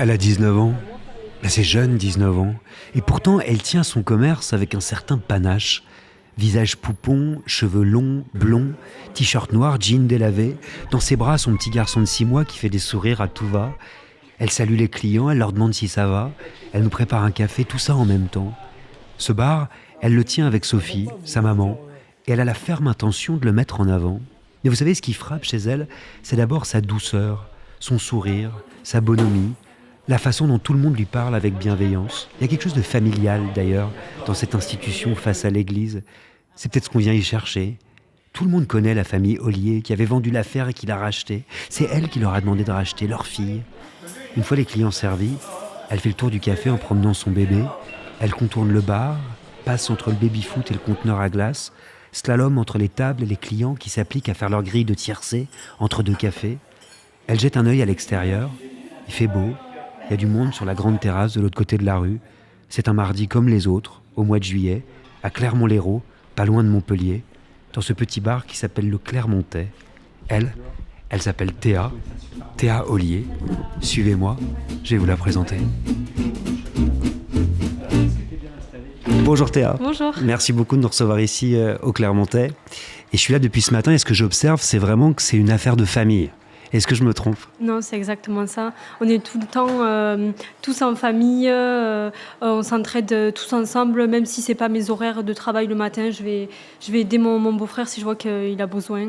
Elle a 19 ans. C'est jeune, 19 ans. Et pourtant, elle tient son commerce avec un certain panache. Visage poupon, cheveux longs, blonds, t-shirt noir, jean délavé. Dans ses bras, son petit garçon de 6 mois qui fait des sourires à tout va. Elle salue les clients, elle leur demande si ça va. Elle nous prépare un café, tout ça en même temps. Ce bar, elle le tient avec Sophie, sa maman, et elle a la ferme intention de le mettre en avant. Mais vous savez, ce qui frappe chez elle, c'est d'abord sa douceur, son sourire, sa bonhomie, la façon dont tout le monde lui parle avec bienveillance. Il y a quelque chose de familial, d'ailleurs, dans cette institution face à l'église. C'est peut-être ce qu'on vient y chercher. Tout le monde connaît la famille Ollier, qui avait vendu l'affaire et qui l'a rachetée. C'est elle qui leur a demandé de racheter leur fille. Une fois les clients servis, elle fait le tour du café en promenant son bébé. Elle contourne le bar, passe entre le baby-foot et le conteneur à glace, slalom entre les tables et les clients qui s'appliquent à faire leur grille de tiercé entre deux cafés. Elle jette un œil à l'extérieur. Il fait beau. Il y a du monde sur la grande terrasse de l'autre côté de la rue. C'est un mardi comme les autres, au mois de juillet, à Clermont-Lérault, pas loin de Montpellier, dans ce petit bar qui s'appelle le Clermontais. Elle s'appelle Théa Ollier. Suivez-moi, je vais vous la présenter. Bonjour Théa. Bonjour. Merci beaucoup de nous recevoir ici au Clermontais. Et je suis là depuis ce matin et ce que j'observe, c'est vraiment que c'est une affaire de famille. Est-ce que je me trompe ? Non, c'est exactement ça. On est tout le temps tous en famille, on s'entraide tous ensemble, même si c'est pas mes horaires de travail le matin, je vais aider mon beau-frère si je vois qu'il a besoin.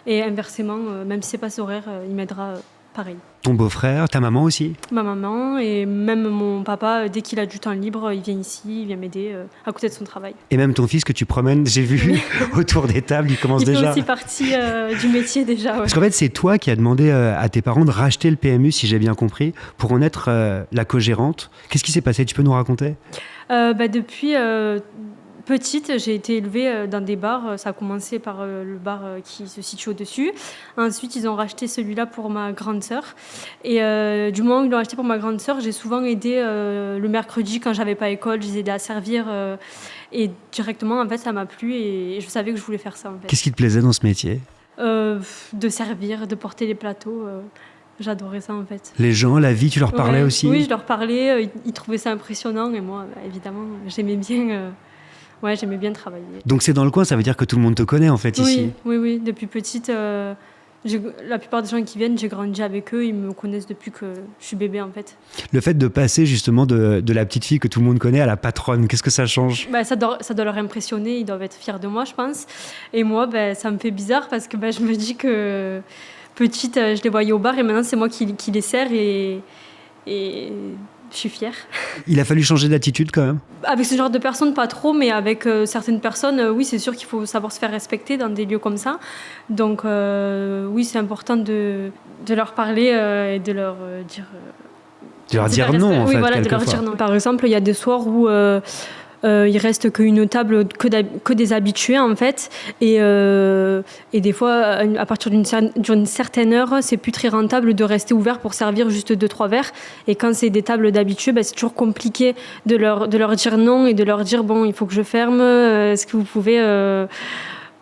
Et inversement, même si c'est pas ses horaires, il m'aidera pareil. Ton beau-frère, ta maman aussi ? Ma maman et même mon papa, dès qu'il a du temps libre, il vient ici, il vient m'aider à côté de son travail. Et même ton fils que tu promènes, j'ai vu autour des tables, il commence déjà. Il fait aussi partie du métier déjà. Ouais. Parce qu'en fait, c'est toi qui as demandé à tes parents de racheter le PMU, si j'ai bien compris, pour en être la co-gérante. Qu'est-ce qui s'est passé ? Tu peux nous raconter ? Depuis petite, j'ai été élevée dans des bars. Ça a commencé par le bar qui se situe au-dessus. Ensuite, ils ont racheté celui-là pour ma grande sœur. Et du moment où ils l'ont acheté pour ma grande sœur, j'ai souvent aidé le mercredi quand j'avais pas école. Je les aidais à servir. Et directement, en fait, ça m'a plu et je savais que je voulais faire ça. En fait. Qu'est-ce qui te plaisait dans ce métier ? De servir, de porter les plateaux. J'adorais ça, en fait. Les gens, la vie, tu leur parlais aussi ? Oui, je leur parlais. Ils trouvaient ça impressionnant. Et moi, évidemment, j'aimais bien... j'aimais bien travailler. Donc c'est dans le coin, ça veut dire que tout le monde te connaît en fait ici ? Oui. Depuis petite, la plupart des gens qui viennent, j'ai grandi avec eux, ils me connaissent depuis que je suis bébé en fait. Le fait de passer justement de la petite fille que tout le monde connaît à la patronne, qu'est-ce que ça change ? Ça doit leur impressionner, ils doivent être fiers de moi je pense. Et moi, ça me fait bizarre parce que je me dis que petite, je les voyais au bar et maintenant c'est moi qui les sers et je suis fière. Il a fallu changer d'attitude quand même ? Avec ce genre de personnes, pas trop, mais avec certaines personnes, oui, c'est sûr qu'il faut savoir se faire respecter dans des lieux comme ça. Donc, oui, c'est important de leur parler et de leur dire... de leur dire non, en fait, voilà, de leur dire non. Par exemple, il y a des soirs où... il reste qu'une table que des habitués en fait et des fois à partir d'une certaine heure c'est plus très rentable de rester ouvert pour servir juste 2-3 verres et quand c'est des tables d'habitués c'est toujours compliqué de leur dire non et de leur dire bon il faut que je ferme, est-ce que vous pouvez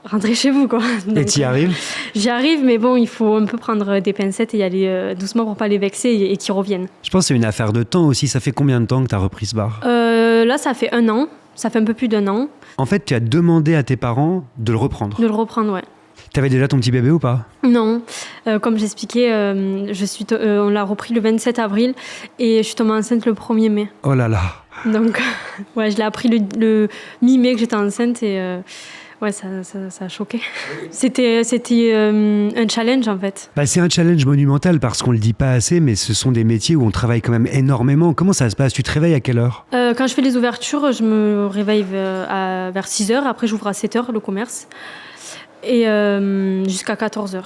rentrer chez vous quoi. Donc, et tu y arrives ? J'y arrive mais bon il faut un peu prendre des pincettes et y aller doucement pour pas les vexer et qu'ils reviennent. Je pense que c'est une affaire de temps aussi. Ça fait combien de temps que tu as repris ce bar ? Là ça fait 1 an. Ça fait un peu plus d'1 an. En fait, tu as demandé à tes parents de le reprendre. De le reprendre, ouais. T'avais déjà ton petit bébé ou pas ? Non. Comme j'expliquais, on l'a repris le 27 avril et je suis tombée enceinte le 1er mai. Oh là là. Donc, je l'ai appris le mi-mai que j'étais enceinte et... ça a choqué. C'était un challenge, en fait. C'est un challenge monumental parce qu'on ne le dit pas assez, mais ce sont des métiers où on travaille quand même énormément. Comment ça se passe ? Tu te réveilles à quelle heure ? Quand je fais les ouvertures, je me réveille vers 6h. Après, j'ouvre à 7h le commerce. Et jusqu'à 14h.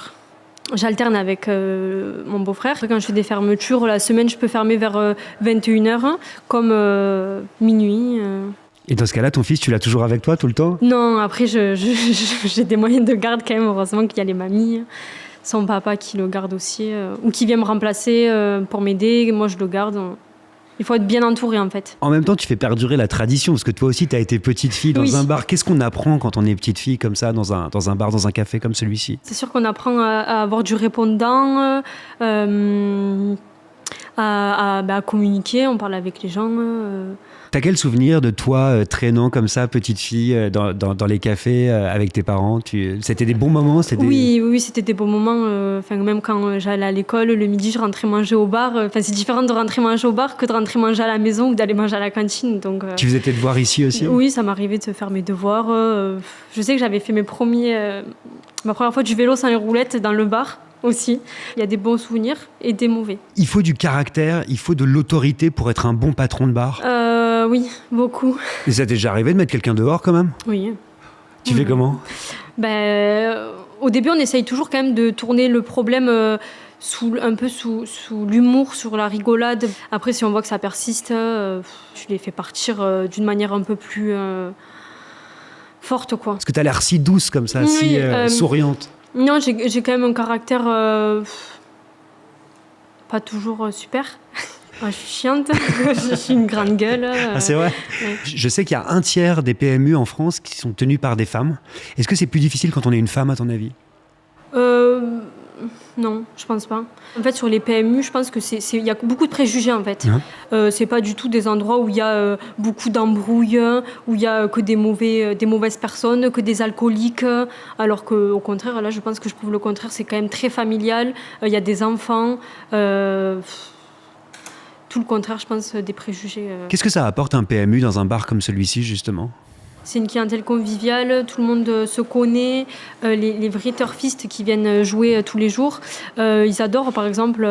J'alterne avec mon beau-frère. Quand je fais des fermetures, la semaine, je peux fermer vers 21h, comme minuit. Et dans ce cas-là, ton fils, tu l'as toujours avec toi tout le temps ? Non, après, j'ai des moyens de garde quand même. Heureusement qu'il y a les mamies, son papa qui le garde aussi, ou qui vient me remplacer pour m'aider. Moi, je le garde. Il faut être bien entouré, en fait. En même temps, tu fais perdurer la tradition, parce que toi aussi, tu as été petite fille dans un bar. Qu'est-ce qu'on apprend quand on est petite fille comme ça, dans un bar, dans un café comme celui-ci ? C'est sûr qu'on apprend à avoir du répondant, à communiquer, on parle avec les gens. T'as quel souvenir de toi traînant comme ça, petite fille, dans les cafés avec tes parents? C'était des bons moments? Oui, c'était des bons moments. Même quand j'allais à l'école, le midi, je rentrais manger au bar. C'est différent de rentrer manger au bar que de rentrer manger à la maison ou d'aller manger à la cantine. Donc, tu faisais tes devoirs ici aussi? Oui, ça m'arrivait de faire mes devoirs. Je sais que j'avais fait ma première fois du vélo sans les roulettes dans le bar. Aussi, il y a des bons souvenirs et des mauvais. Il faut du caractère, il faut de l'autorité pour être un bon patron de bar? Oui, beaucoup. Et ça t'est déjà arrivé de mettre quelqu'un dehors quand même? Oui. Tu fais comment? Au début, on essaye toujours quand même de tourner le problème sous l'humour, sur la rigolade. Après, si on voit que ça persiste, je les fais partir d'une manière un peu plus forte, quoi. Parce que t'as l'air si douce comme ça, si souriante. Non, j'ai quand même un caractère pas toujours super. Je suis chiante, je suis une grande gueule. Ah, c'est vrai? Ouais. Je sais qu'il y a un tiers des PMU en France qui sont tenus par des femmes. Est-ce que c'est plus difficile quand on est une femme, à ton avis? Non, je pense pas. En fait, sur les PMU, je pense que il y a beaucoup de préjugés, en fait. C'est pas du tout des endroits où il y a beaucoup d'embrouilles, où il y a que des mauvaises personnes, que des alcooliques. Alors qu'au contraire, là, je pense que je prouve le contraire. C'est quand même très familial. Il y a des enfants. Tout le contraire, je pense, des préjugés. Qu'est-ce que ça apporte un PMU dans un bar comme celui-ci, justement? C'est une clientèle conviviale, tout le monde se connaît, les vrais turfistes qui viennent jouer tous les jours, ils adorent par exemple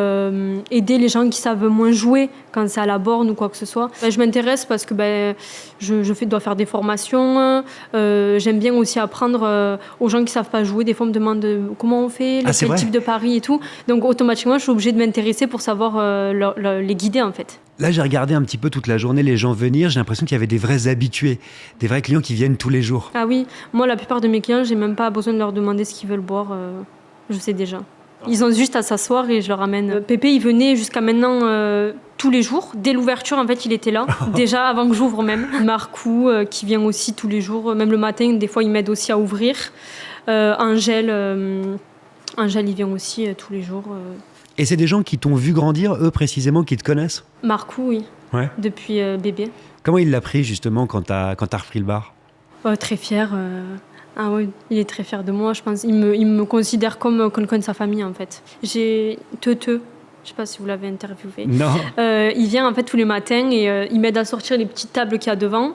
aider les gens qui savent moins jouer quand c'est à la borne ou quoi que ce soit. Je m'intéresse parce que je dois faire des formations, j'aime bien aussi apprendre aux gens qui ne savent pas jouer. Des fois on me demande comment on fait, quel type de pari et tout, donc automatiquement je suis obligée de m'intéresser pour savoir les guider en fait. Là, j'ai regardé un petit peu toute la journée les gens venir. J'ai l'impression qu'il y avait des vrais habitués, des vrais clients qui viennent tous les jours. Ah oui, moi, la plupart de mes clients, j'ai même pas besoin de leur demander ce qu'ils veulent boire. Je sais déjà. Ils ont juste à s'asseoir et je leur amène. Pépé, il venait jusqu'à maintenant tous les jours. Dès l'ouverture, en fait, il était là. Déjà, avant que j'ouvre même. Marcou, qui vient aussi tous les jours. Même le matin, des fois, il m'aide aussi à ouvrir. Angèle, il vient aussi tous les jours. Et c'est des gens qui t'ont vu grandir, eux précisément, qui te connaissent? Marcou, oui. Ouais. Depuis bébé. Comment il l'a pris justement quand t'as repris le bar? Très fier. Ah oui, il est très fier de moi, je pense. Il me considère comme quelqu'un de sa famille, en fait. J'ai Teuteux. Je ne sais pas si vous l'avez interviewé. Non. Il vient en fait tous les matins et il m'aide à sortir les petites tables qu'il y a devant.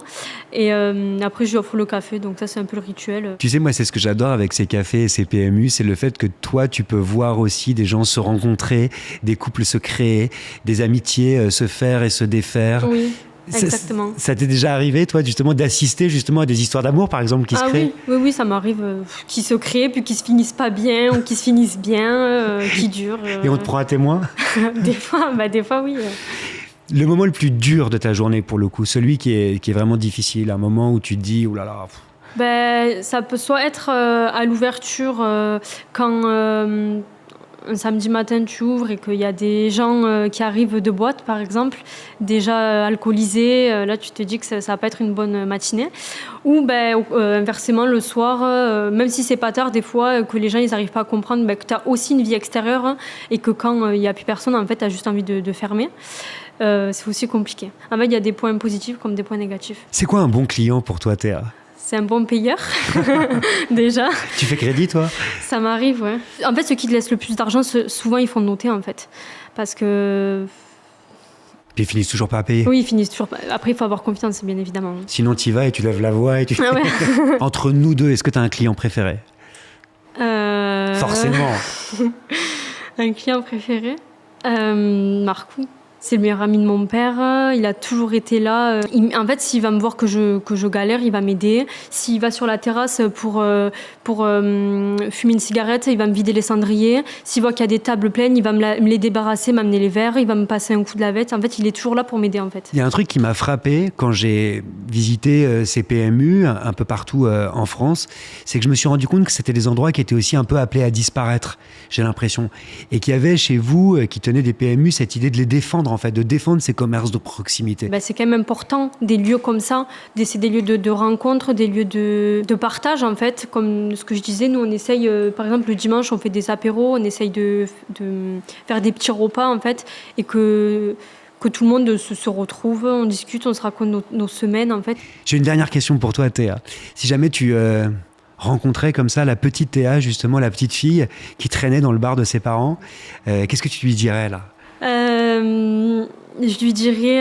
Et après, je lui offre le café. Donc ça, c'est un peu le rituel. Tu sais, moi, c'est ce que j'adore avec ces cafés et ces PMU, c'est le fait que toi, tu peux voir aussi des gens se rencontrer, des couples se créer, des amitiés se faire et se défaire. Oui. Exactement. Ça t'est déjà arrivé, toi, justement, d'assister justement à des histoires d'amour, par exemple, qui se créent? Oui, ça m'arrive, qui se créent, puis qui se finissent pas bien, ou qui se finissent bien, qui durent. Et on te prend à témoin? Des fois, oui. Le moment le plus dur de ta journée, pour le coup, celui qui est vraiment difficile, un moment où tu te dis, oh là là. Ça peut soit être à l'ouverture, quand un samedi matin tu ouvres et qu'il y a des gens qui arrivent de boîte par exemple, déjà alcoolisés, là tu te dis que ça va pas être une bonne matinée. Ou inversement le soir, même si c'est pas tard des fois, que les gens ils arrivent pas à comprendre que tu as aussi une vie extérieure et que quand il y a plus personne en fait tu as juste envie de fermer. C'est aussi compliqué. En fait il y a des points positifs comme des points négatifs. C'est quoi un bon client pour toi, Théa? C'est un bon payeur, déjà. Tu fais crédit, toi? Ça m'arrive, ouais. En fait, ceux qui te laissent le plus d'argent, souvent, ils font noter, en fait. Parce que... Puis ils finissent toujours pas à payer. Oui, ils finissent toujours pas. Après, il faut avoir confiance, bien évidemment. Sinon, tu y vas et tu lèves la voix et tu... Ah ouais. Entre nous deux, est-ce que tu as un client préféré? Forcément. Un client préféré Marcou. C'est le meilleur ami de mon père, il a toujours été là. En fait, s'il va me voir que je galère, il va m'aider. S'il va sur la terrasse pour fumer une cigarette, il va me vider les cendriers. S'il voit qu'il y a des tables pleines, il va me les débarrasser, m'amener les verres, il va me passer un coup de lavette. En fait, il est toujours là pour m'aider, en fait. Il y a un truc qui m'a frappé quand j'ai visité ces PMU un peu partout en France, c'est que je me suis rendu compte que c'était des endroits qui étaient aussi un peu appelés à disparaître, j'ai l'impression. Et qu'il y avait chez vous, qui tenez des PMU, cette idée de les défendre en fait, de défendre ces commerces de proximité. C'est quand même important, des lieux comme ça, c'est des lieux de rencontre, des lieux de partage en fait. Comme ce que je disais, nous on essaye, par exemple le dimanche on fait des apéros, on essaye de faire des petits repas en fait, et que tout le monde se retrouve, on discute, on se raconte nos semaines en fait. J'ai une dernière question pour toi Théa. Si jamais tu rencontrais comme ça la petite Théa, justement la petite fille qui traînait dans le bar de ses parents, qu'est-ce que tu lui dirais là ? Je lui dirais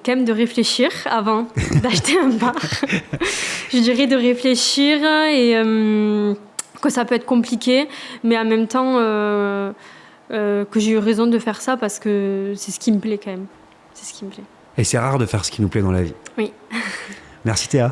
quand même de réfléchir avant d'acheter un bar. Je dirais de réfléchir et que ça peut être compliqué, mais en même temps que j'ai eu raison de faire ça parce que c'est ce qui me plaît quand même. C'est ce qui me plaît. Et c'est rare de faire ce qui nous plaît dans la vie. Oui. Merci Théa.